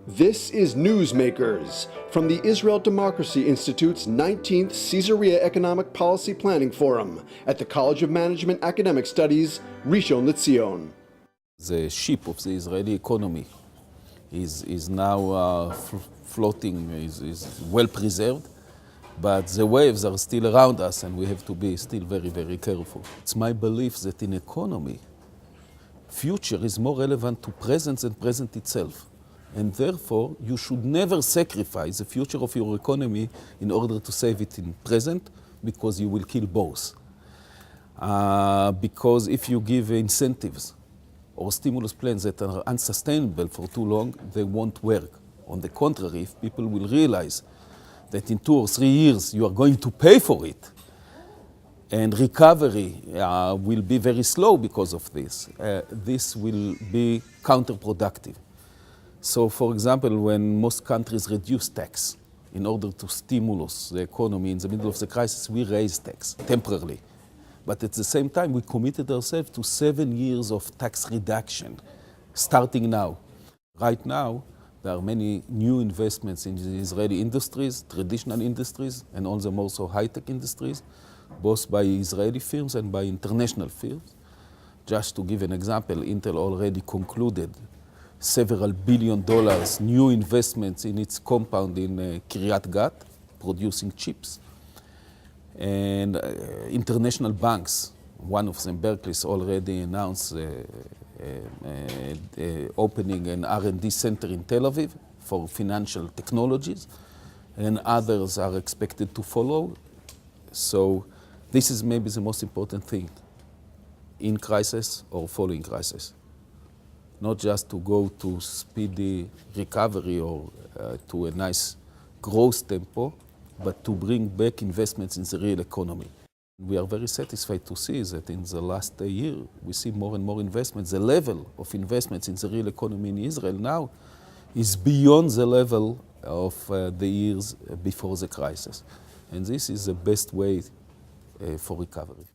This is Newsmakers from the Israel Democracy Institute's 19th Caesarea Economic Policy Planning Forum at the College of Management Academic Studies, Rishon LeZion. The ship of the Israeli economy is now floating, is well preserved, but the waves are still around us and we have to be still very, very careful. It's my belief that in economy, future is more relevant to present than present itself. And therefore, you should never sacrifice the future of your economy in order to save it in present, because you will kill both. Because if you give incentives or stimulus plans that are unsustainable for too long, they won't work. On the contrary, if people will realize that in 2 or 3 years you are going to pay for it, and recovery will be very slow because of this, this will be counterproductive. So, for example, when most countries reduce tax in order to stimulate the economy in the middle of the crisis, we raise tax temporarily. But at the same time, we committed ourselves to 7 years of tax reduction, starting now. Right now, there are many new investments in the Israeli industries, traditional industries, and on them also high-tech industries, both by Israeli firms and by international firms. Just to give an example, Intel already concluded several $1 billion new investments in its compound in Kiryat Gat, producing chips. And international banks, one of them, Berkeley, already announced opening an R&D center in Tel Aviv for financial technologies, and others are expected to follow. So this is maybe the most important thing in crisis or following crisis. Not just to go to speedy recovery or to a nice growth tempo, but to bring back investments in the real economy. We are very satisfied to see that in the last year, we see more and more investments. The level of investments in the real economy in Israel now is beyond the level of the years before the crisis. And this is the best way for recovery.